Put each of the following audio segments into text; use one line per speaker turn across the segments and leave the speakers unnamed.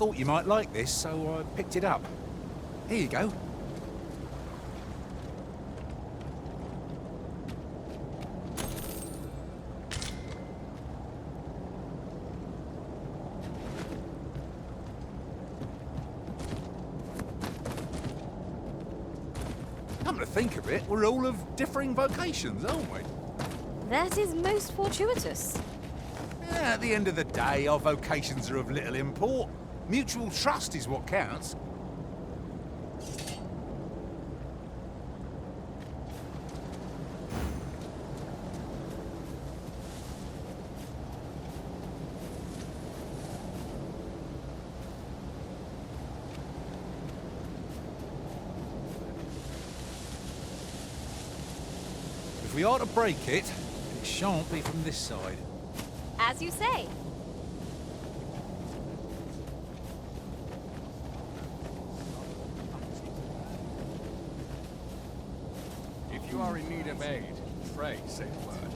thought you might like this, so I picked it up. Here you go. Come to think of it, we're all of differing vocations, aren't we?
That is most fortuitous.
Yeah, at the end of the day, our vocations are of little import. Mutual trust is what counts. If we are to break it, it shan't be from this side.
As you say.
If you are in need of aid, pray, say the word.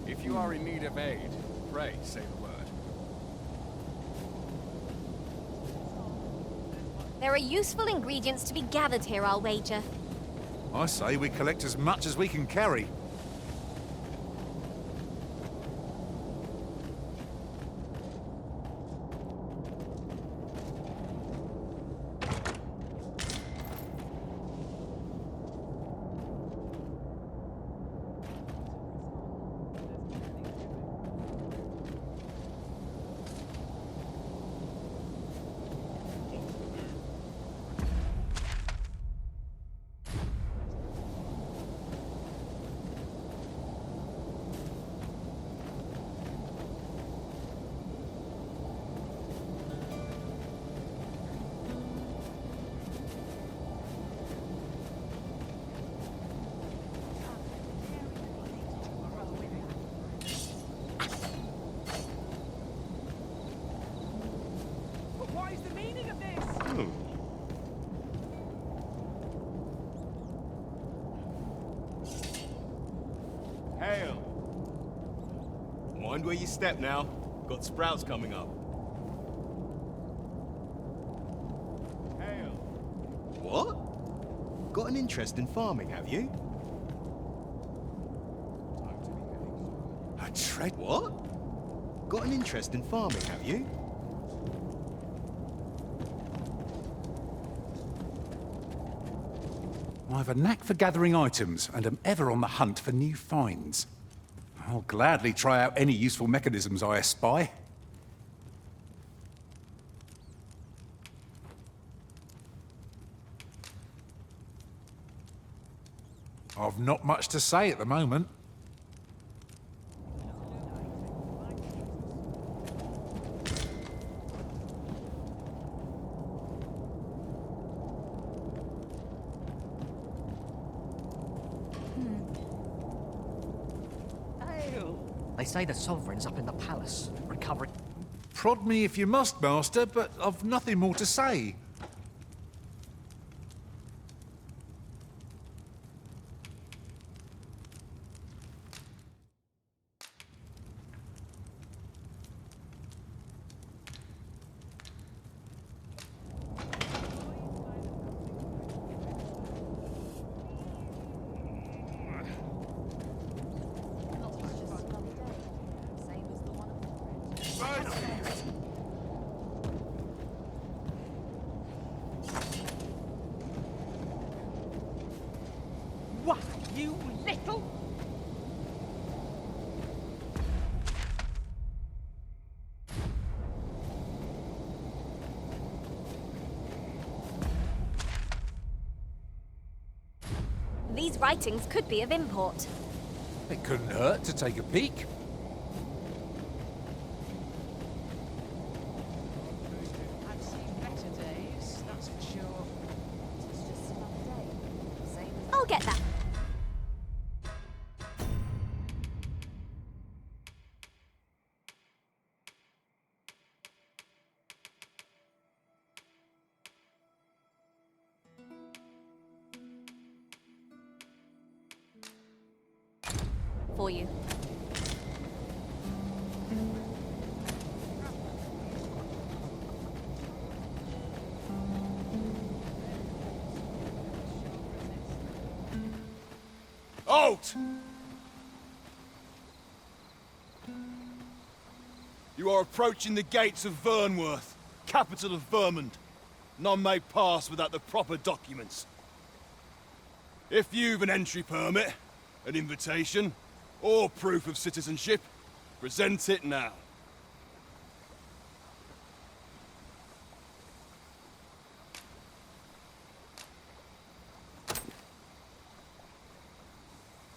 If you are in need of aid, pray, say the word.
There are useful ingredients to be gathered here, I'll wager.
I say we collect as much as we can carry.
What is the meaning of this?
Hail! Mind where you step now. Got sprouts coming up. Hail!
What? Got an interest in farming, have you?
A tread?
What? Got an interest in farming, have you?
I have a knack for gathering items and am ever on the hunt for new finds. I'll gladly try out any useful mechanisms I espy. I've not much to say at the moment.
They say the Sovereign's up in the palace, recovering.
Prod me if you must, Master, but I've nothing more to say.
What, you little...
These writings could be of import.
It couldn't hurt to take a peek.
I've seen better days, that's for sure.
It's just another day. Same as... I'll get that. For you.
Halt! You are approaching the gates of Vernworth, capital of Vermund. None may pass without the proper documents. If you've an entry permit, an invitation, or proof of citizenship, present it now.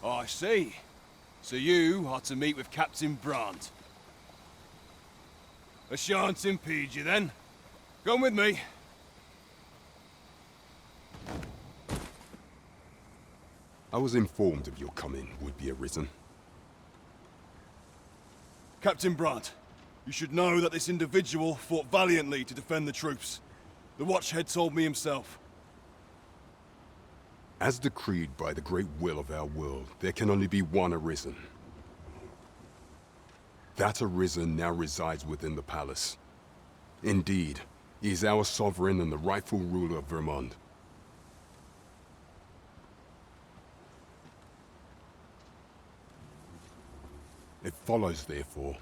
I see. So you are to meet with Captain Brandt. I shan't impede you then. Come with me.
I was informed of your coming, would-be Arisen.
Captain Brandt, you should know that this individual fought valiantly to defend the troops. The Watchhead told me himself.
As decreed by the great will of our world, there can only be one Arisen. That Arisen now resides within the palace. Indeed, he is our sovereign and the rightful ruler of Vermund. It follows, therefore,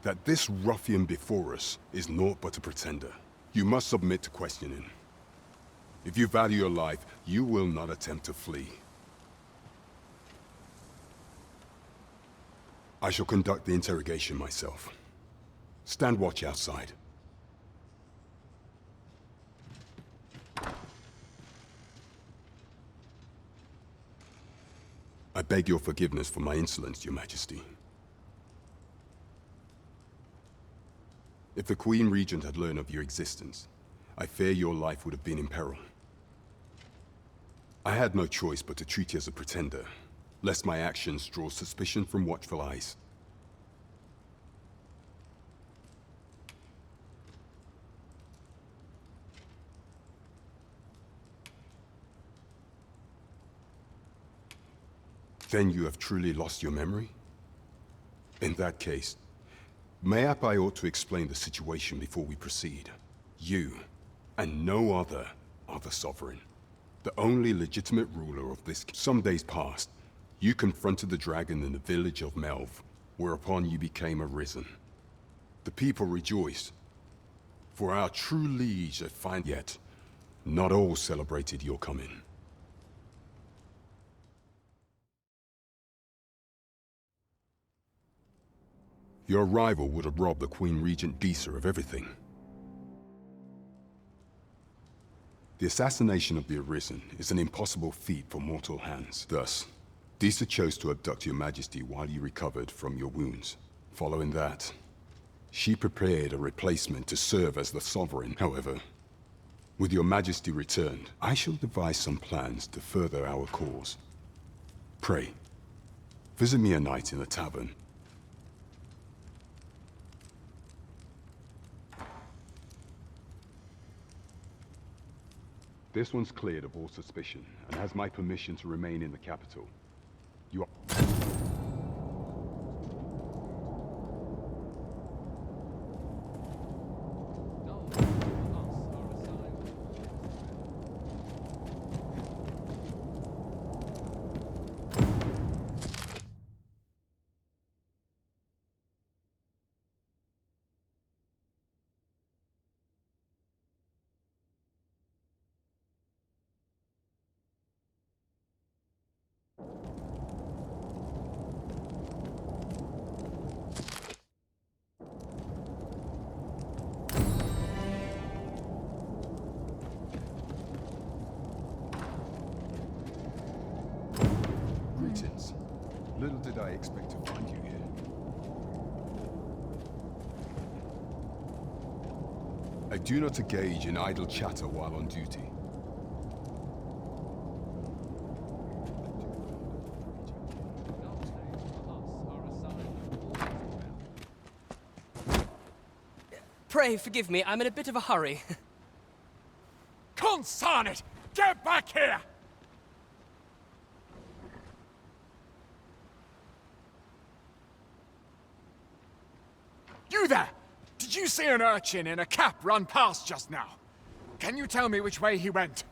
that this ruffian before us is naught but a pretender. You must submit to questioning. If you value your life, you will not attempt to flee. I shall conduct the interrogation myself. Stand watch outside. I beg your forgiveness for my insolence, Your Majesty. If the Queen Regent had learned of your existence, I fear your life would have been in peril. I had no choice but to treat you as a pretender, lest my actions draw suspicion from watchful eyes. Then you have truly lost your memory? In that case, mayhap I ought to explain the situation before we proceed. You, and no other, are the Sovereign. The only legitimate ruler of this. Some days past, you confronted the dragon in the village of Melv, whereupon you became Arisen. The people rejoiced, for our true liege had find. Yet, not all celebrated your coming. Your arrival would have robbed the Queen Regent Disa of everything. The assassination of the Arisen is an impossible feat for mortal hands. Thus, Disa chose to abduct your Majesty while you recovered from your wounds. Following that, she prepared a replacement to serve as the Sovereign. However, with your Majesty returned, I shall devise some plans to further our cause. Pray, visit me a night in the tavern. This one's cleared of all suspicion, and has my permission to remain in the capital. You are... Greetings. Little did I expect to find you here. I do not engage in idle chatter while on duty.
Pray forgive me, I'm in a bit of a hurry.
Consign it! Get back here!
You there! Did you see an urchin in a cap run past just now? Can you tell me which way he went?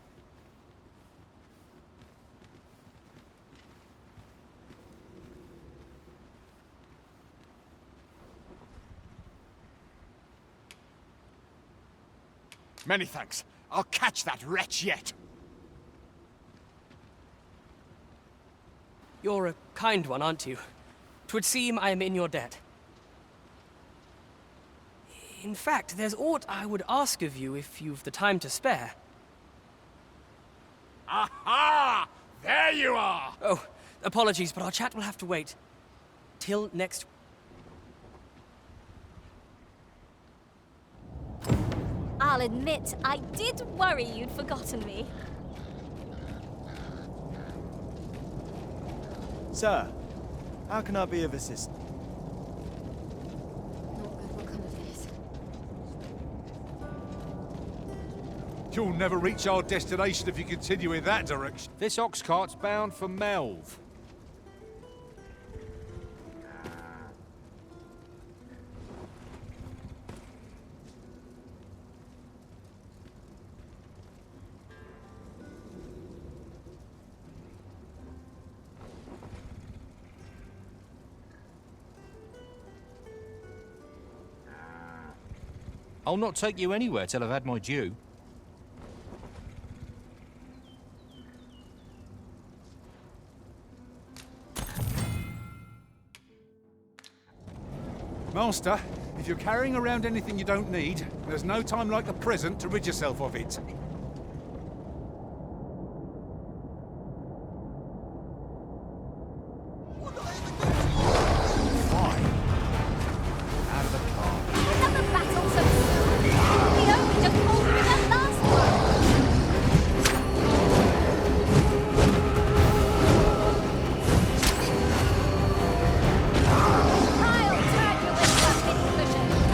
Many thanks. I'll catch that wretch yet.
You're a kind one, aren't you? 'Twould seem I am in your debt. In fact, there's aught I would ask of you if you've the time to spare.
Aha! There you are!
Oh, apologies, but our chat will have to wait. Till next...
I'll admit, I did worry you'd forgotten me.
Sir, how can I be of assistance?
Not good will come of this.
You'll never reach our destination if you continue in that direction.
This ox cart's bound for Melve. I'll not take you anywhere till I've had my due.
Master, if you're carrying around anything you don't need, there's no time like the present to rid yourself of it.
Another battle so soon. We only just pulled through that last one. I'll turn you into a pincushion.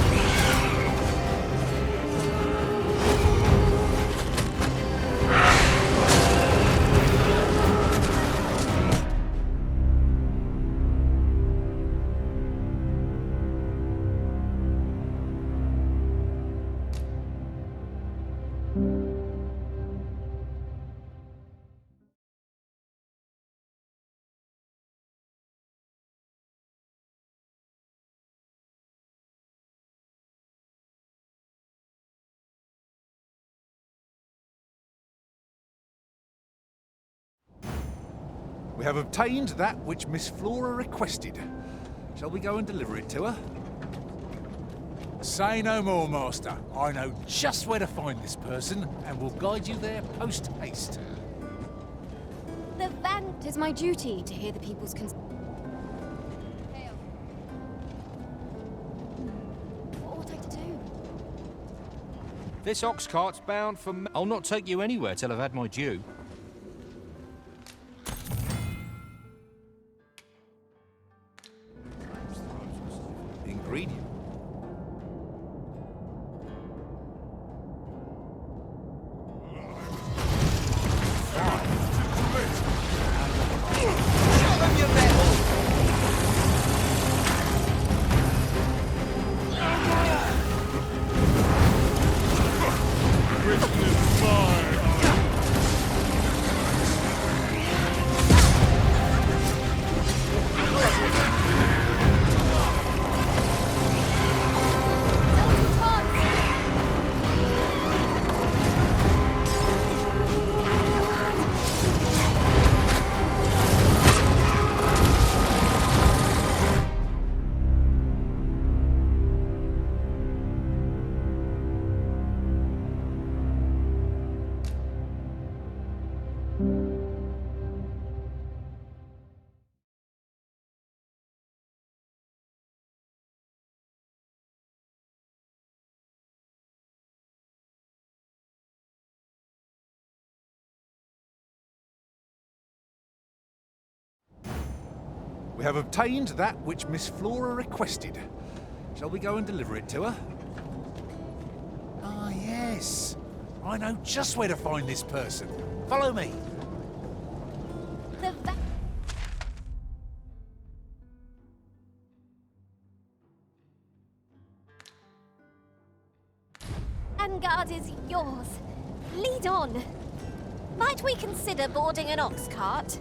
We have obtained that which Miss Flora requested. Shall we go and deliver it to her? Say no more, Master. I know just where to find this person, and will guide you there post-haste.
The van...
It is my duty to hear the people's concerns. What ought I to do?
This ox cart's bound for I'll not take you anywhere till I've had my due.
Ingredient. We have obtained that which Miss Flora requested. Shall we go and deliver it to her? Ah, yes. I know just where to find this person. Follow me.
The van... Vanguard is yours. Lead on. Might we consider boarding an ox cart?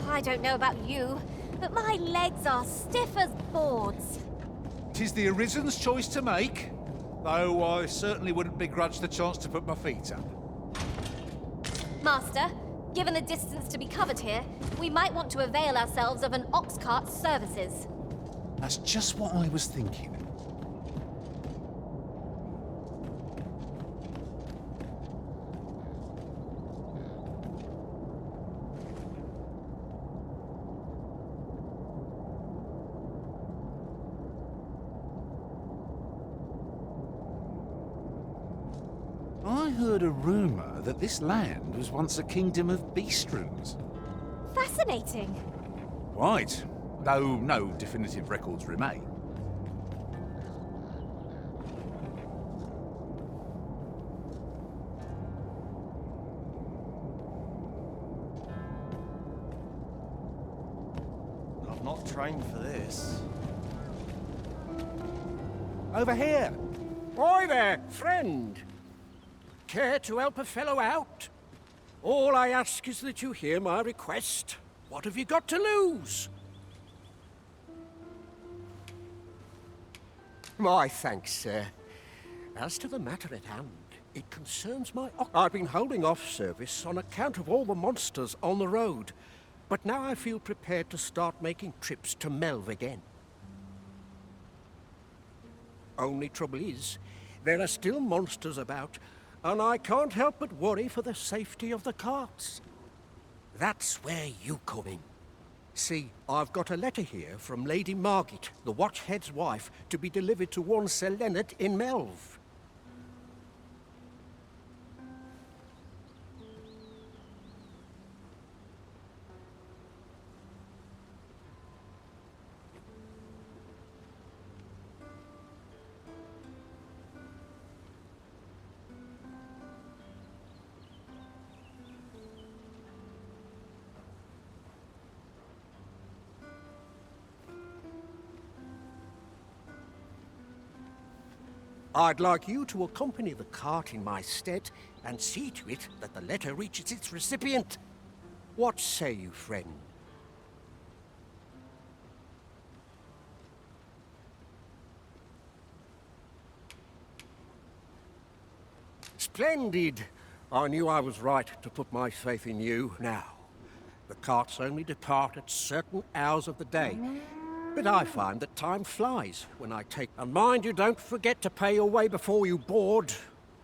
I don't know about you, but my legs are stiff as boards.
'Tis the Arisen's choice to make. Though I certainly wouldn't begrudge the chance to put my feet up.
Master, given the distance to be covered here, we might want to avail ourselves of an ox cart's services.
That's just what I was thinking. I heard a rumour that this land was once a kingdom of beastrons.
Fascinating.
Right, though no definitive records remain.
I've not trained for this.
Over here!
Boy there, friend. Care to help a fellow out? All I ask is that you hear my request. What have you got to lose? My thanks, sir. As to the matter at hand, it concerns my... I've been holding off service on account of all the monsters on the road, but now I feel prepared to start making trips to Melv again. Only trouble is, there are still monsters about, and I can't help but worry for the safety of the carts. That's where you come in. See, I've got a letter here from Lady Margit, the Watchhead's wife, to be delivered to one Sir Leonard in Melv. I'd like you to accompany the cart in my stead and see to it that the letter reaches its recipient. What say you, friend? Splendid! I knew I was right to put my faith in you. Now, the carts only depart at certain hours of the day. But I find that time flies when I take... And mind you, don't forget to pay your way before you board.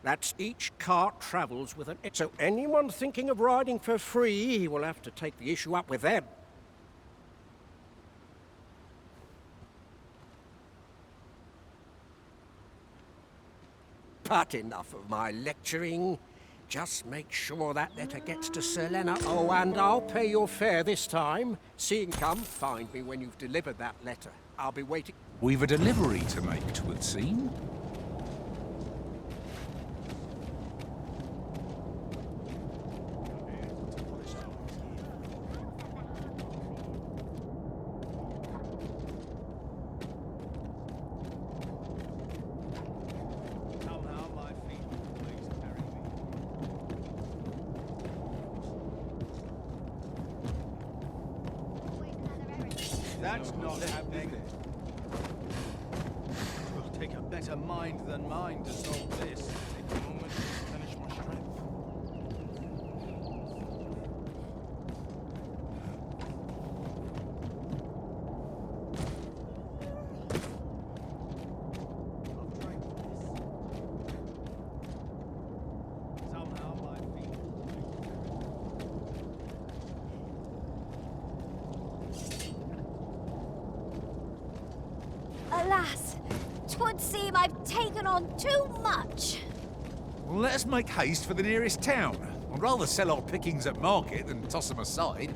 That's each cart travels with an... So anyone thinking of riding for free will have to take the issue up with them. But enough of my lecturing. Just make sure that letter gets to Sir Leonard. Oh, and I'll pay your fare this time. See and come, find me when you've delivered that letter. I'll be waiting.
We've a delivery to make, 'twould seem.
That's not happening. It will take a better mind than mine to solve this. Take a moment to replenish my strength. Somehow my feet.
Alas, 'twould seem I've taken on too much.
Well, let us make haste for the nearest town. I'd rather sell our pickings at market than toss them aside.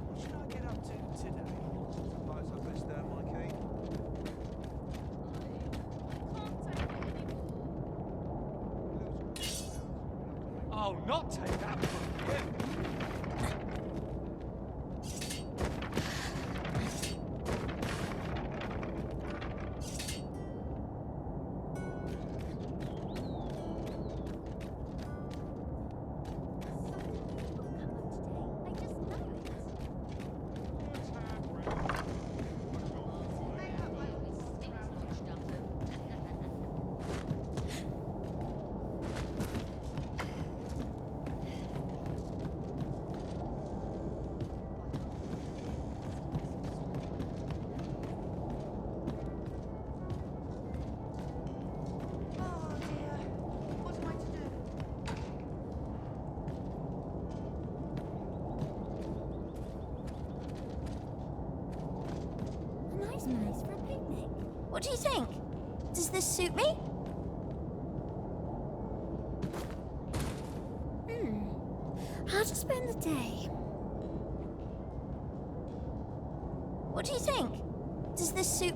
What should I get up to today? Suppose I best earn my keep.
I'll not take that from you.
nice place for a picnic. What do you think? Does this suit me? How to spend the day? What do you think? Does this suit...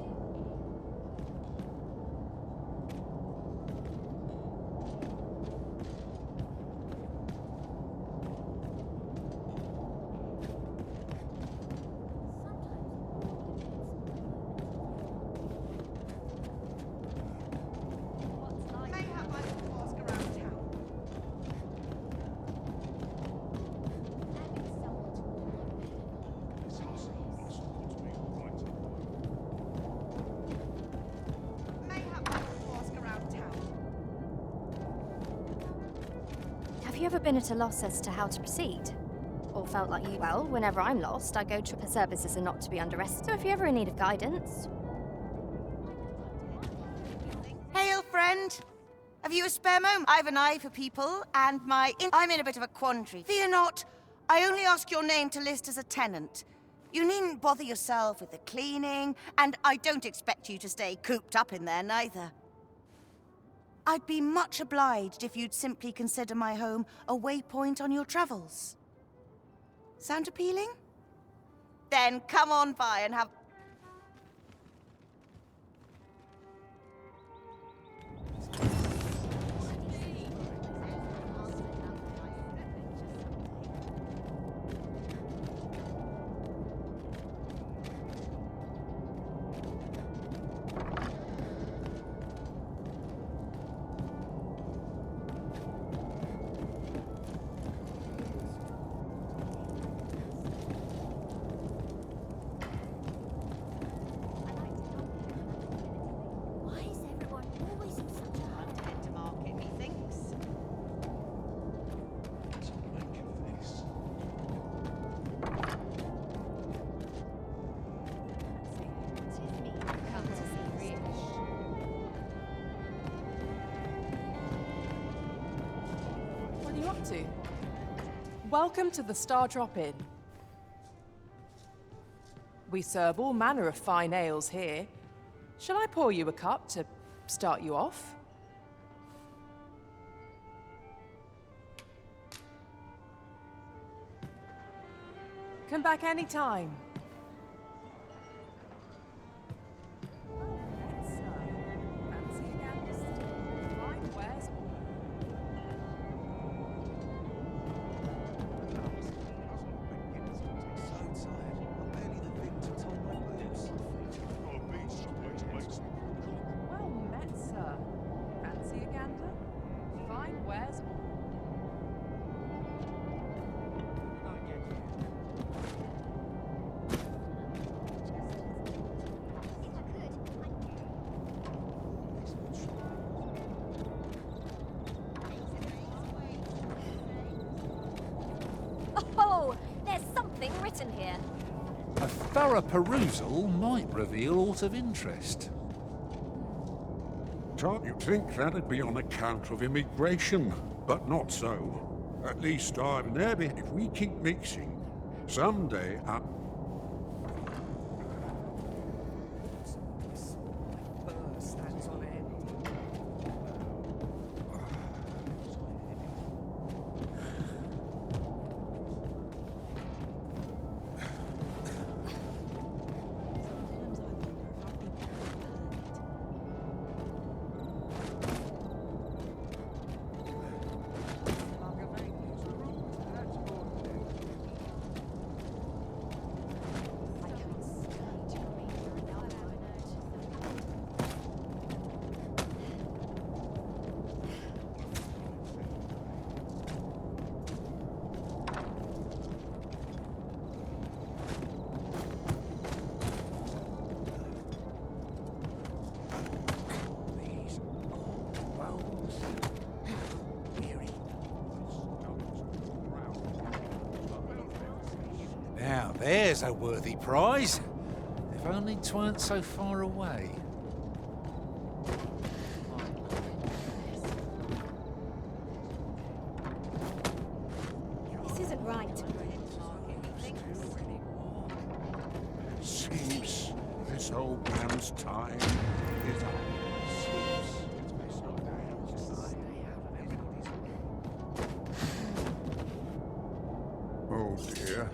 Have you ever been at a loss as to how to proceed? Or felt like you, well, whenever I'm lost, I go to her services are not to be underestimated. So if you're ever in need of guidance...
Hail, friend! Have you a spare moment? I've an eye for people, and I'm in a bit of a quandary. Fear not, I only ask your name to list as a tenant. You needn't bother yourself with the cleaning, and I don't expect you to stay cooped up in there, neither. I'd be much obliged if you'd simply consider my home a waypoint on your travels. Sound appealing? Then come on by and have...
To. Welcome to the Star Drop Inn. We serve all manner of fine ales here. Shall I pour you a cup to start you off? Come back anytime.
Written here.
A thorough perusal might reveal aught of interest.
You'd think that'd be on account of immigration, but not so. At least I've never... If we keep mixing, someday I...
Now, there's a worthy prize. If only 'tweren't so far away.
This isn't right.
Seems there's soul man's time is ours. Oh dear.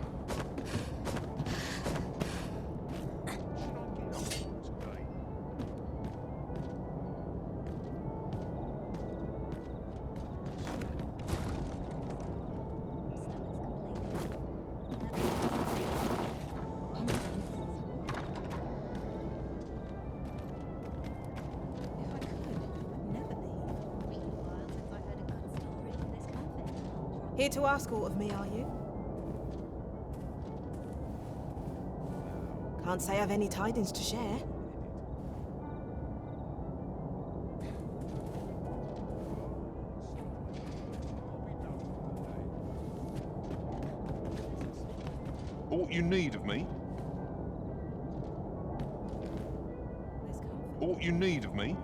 Here to ask aught of me, are you? Can't say I've any tidings to share.
Aught you need of me? Aught you need of me?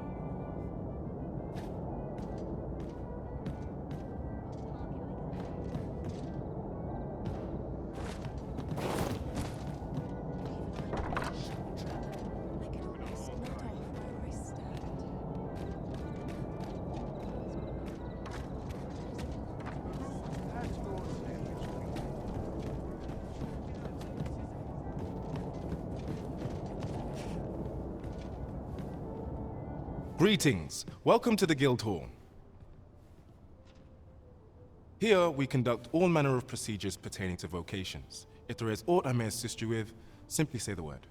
Greetings. Welcome to the Guild Hall. Here we conduct all manner of procedures pertaining to vocations. If there is aught I may assist you with, simply say the word.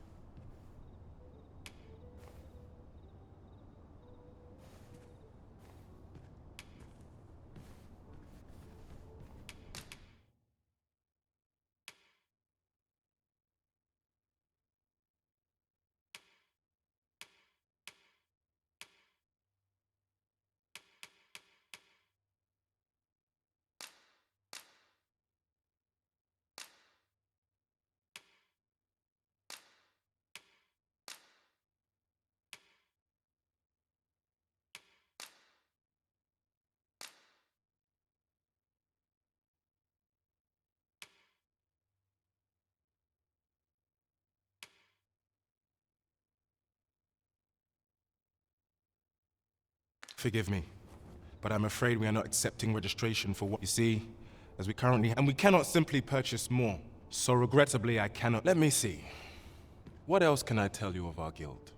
Forgive me, but I'm afraid we are not accepting registration for what you see, as we currently and we cannot simply purchase more. So regrettably, I cannot. Let me see. What else can I tell you of our guild?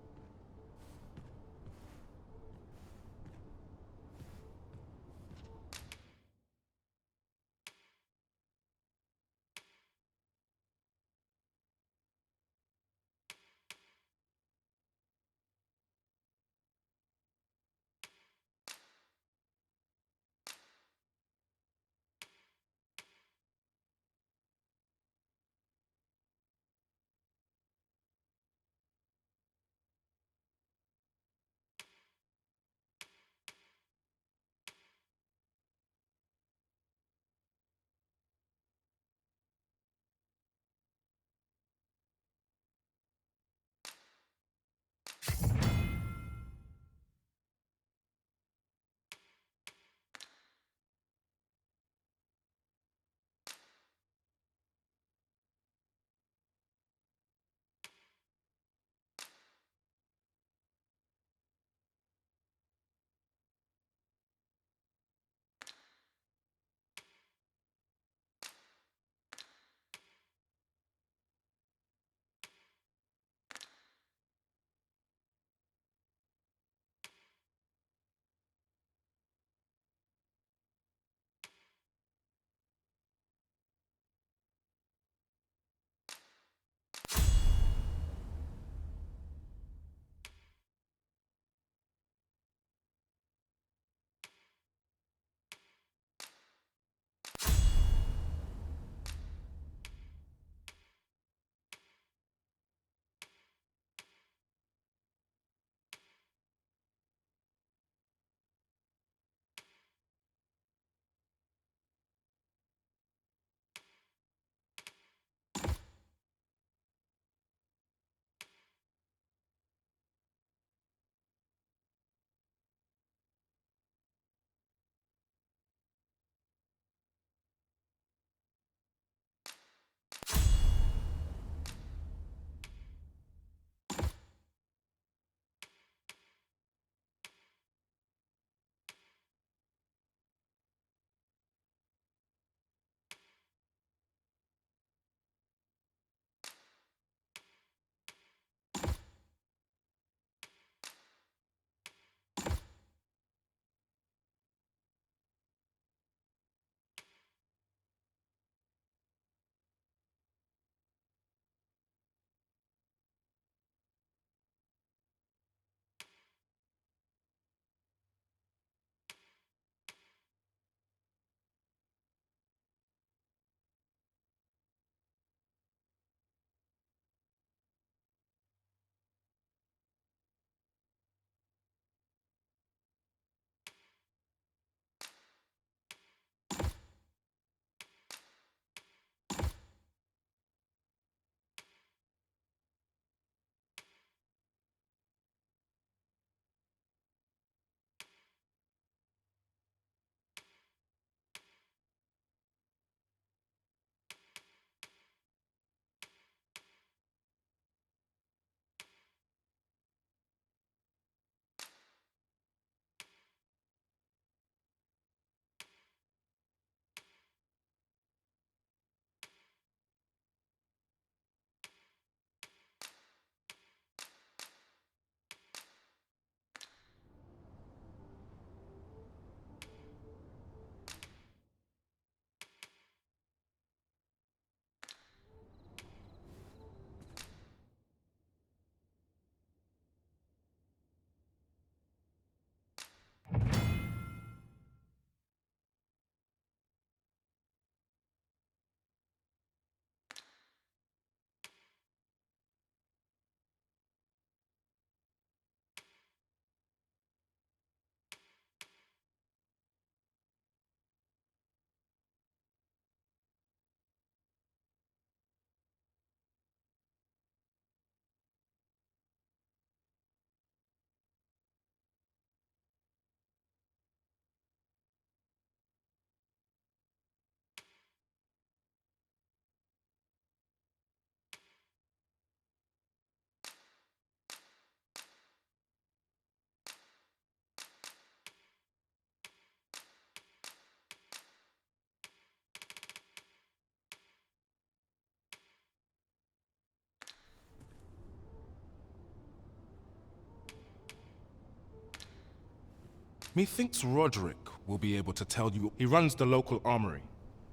Methinks Roderick will be able to tell you. He runs the local armory.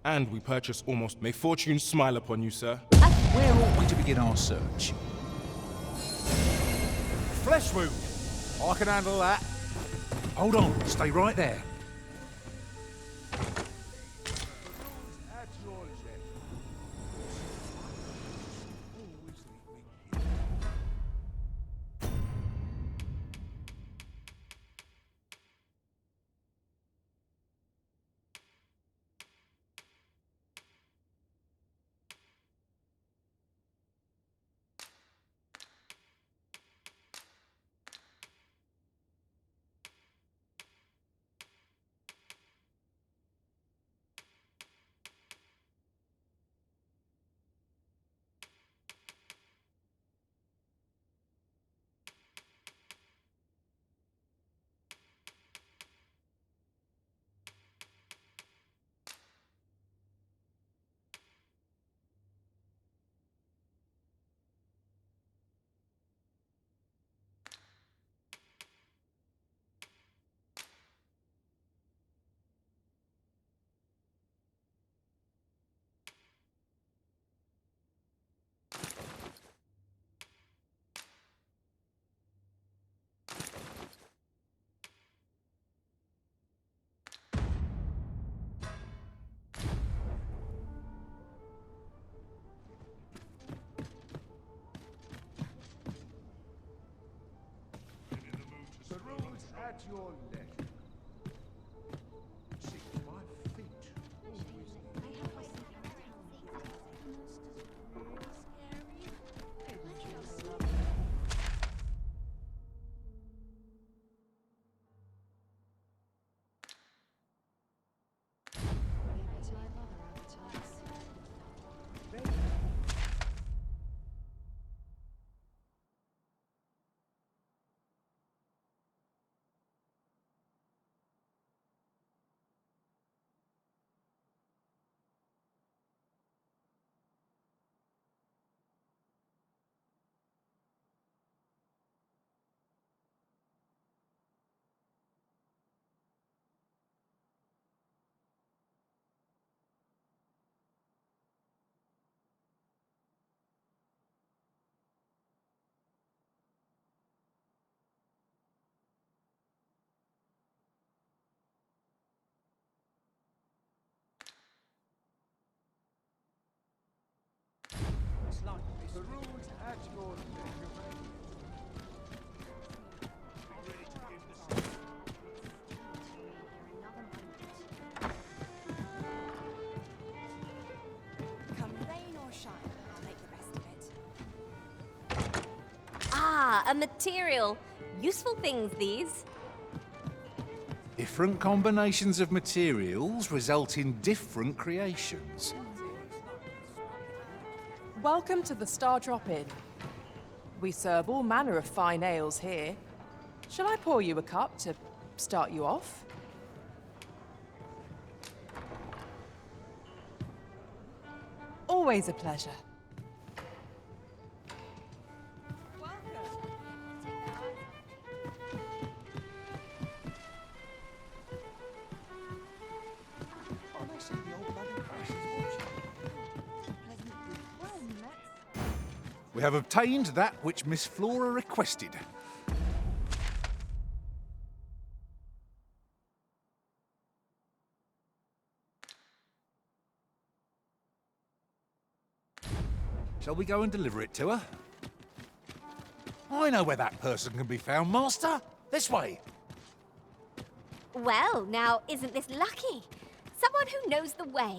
And we purchase almost. May fortune smile upon you, sir.
Where ought we to begin our search?
Flesh wound. I can handle that.
Hold on, stay right there.
At your leisure. See, my feet The rules at your leisure.
Come rain or shine, I'll make the best of it.
Ah, a material. Useful things, these.
Different combinations of materials result in different creations.
Welcome to the Star Drop Inn. We serve all manner of fine ales here. Shall I pour you a cup to start you off? Always a pleasure.
We have obtained that which Miss Flora requested. Shall we go and deliver it to her? I know where that person can be found, Master. This way.
Well, now, isn't this lucky? Someone who knows the way.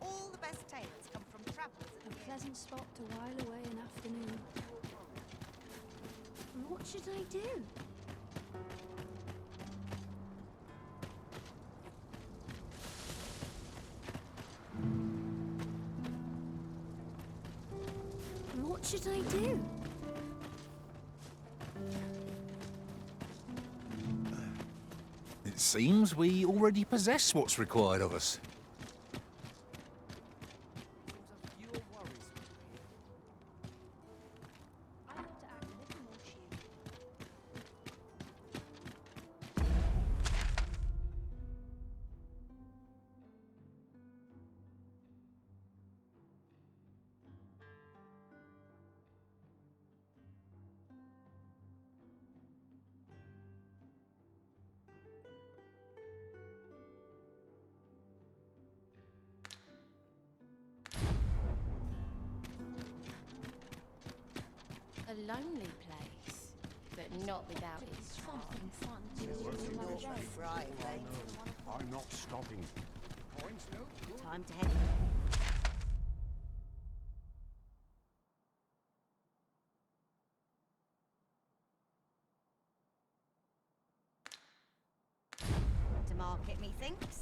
All the best tales come from travelers.
A pleasant spot to while away an afternoon. What should I do? What should I do?
It seems we already possess what's required of us.
lonely place, but not without its charm.
I'm not stopping.
Time to head. To market, methinks.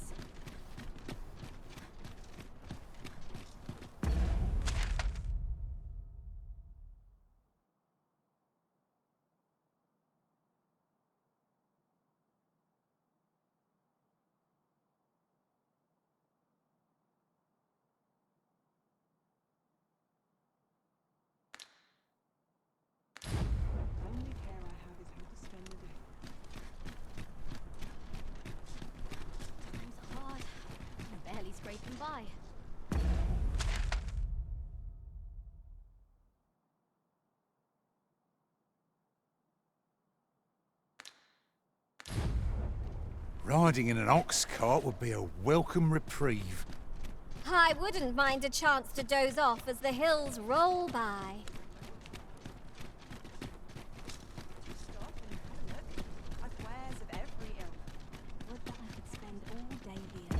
Only care I have is how to spend the day.
Time's hard. I'm barely scraping by.
Riding in an ox cart would be a welcome reprieve.
I wouldn't mind a chance to doze off as the hills roll by.
Stop and have a look. I've wares of every ilk.
Would that I could spend all day here.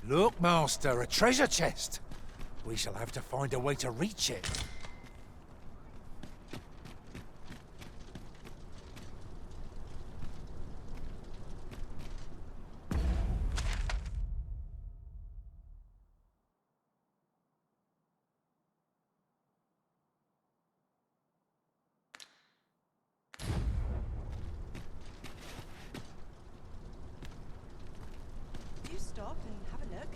Look, Master, a treasure chest. We shall have to find a way to reach it.
Do stop and have a look.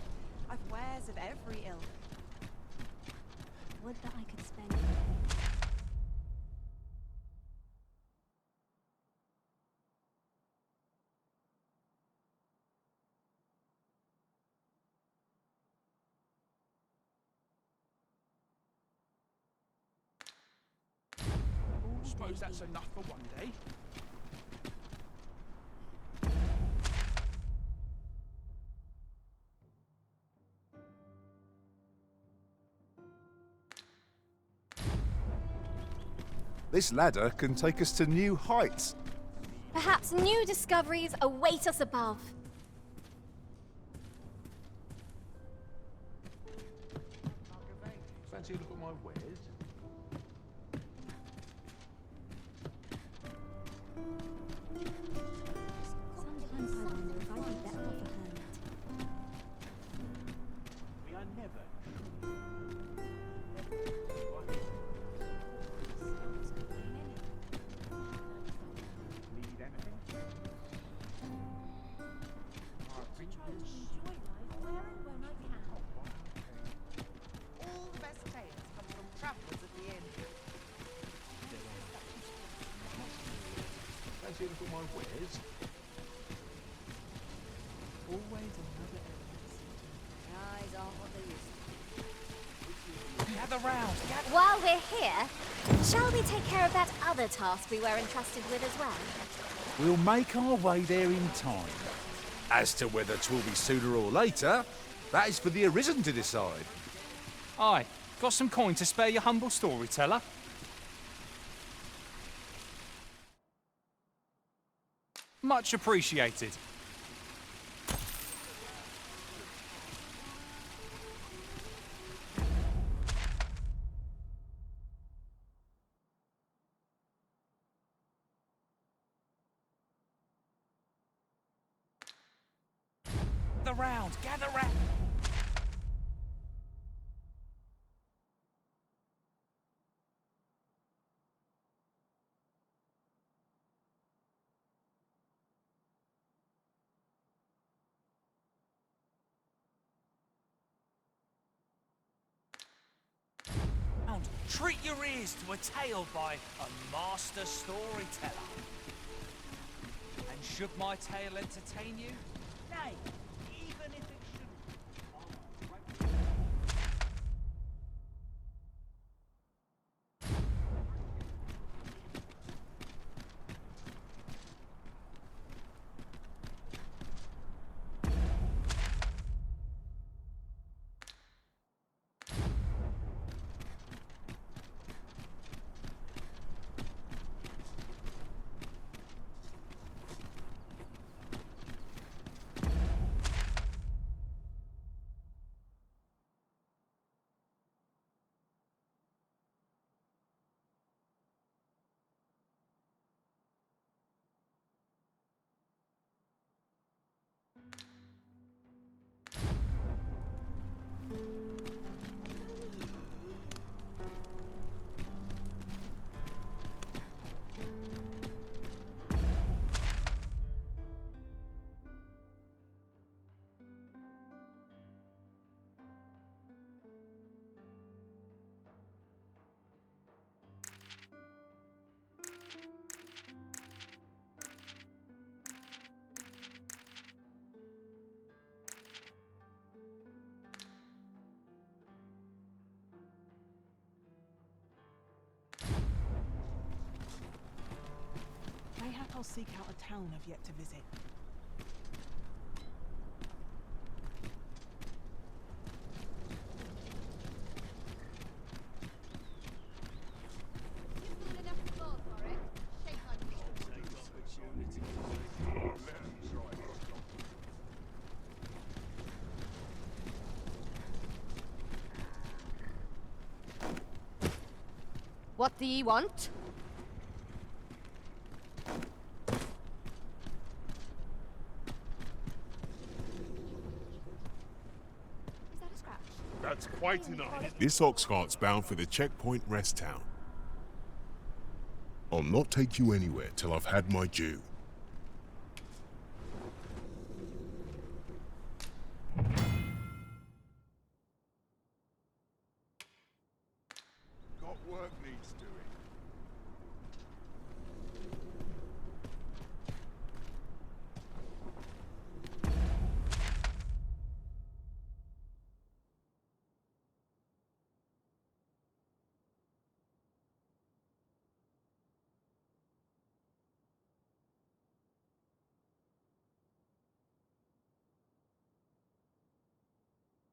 I've wares of every ilk.
Would that I could spend.
Suppose that's enough for one day.
This ladder can take us to new heights.
Perhaps new discoveries await us above.
Fancy a look at my wares?
Sometimes I wonder if I'd be better off a hermit.
We are never. Need anything?
All the best tales come from travellers at the inn.
Fancy a look at my wares?
Always another
Eyes aren't what they used
Gather round.
While we're here, shall we take care of that other task we were entrusted with as well?
We'll make our way there in time. As to whether 'twill be sooner or later, that is for the Arisen to decide.
Aye, got some coin to spare your humble storyteller? Much appreciated.
Gather round. Treat your ears to a tale by a master storyteller. And should my tale entertain you? Nay, even if it shouldn't.
not seek out a town I've yet to visit.
What do ye want?
That's quite enough. This ox cart's bound for the checkpoint rest town. I'll not take you anywhere till I've had my due.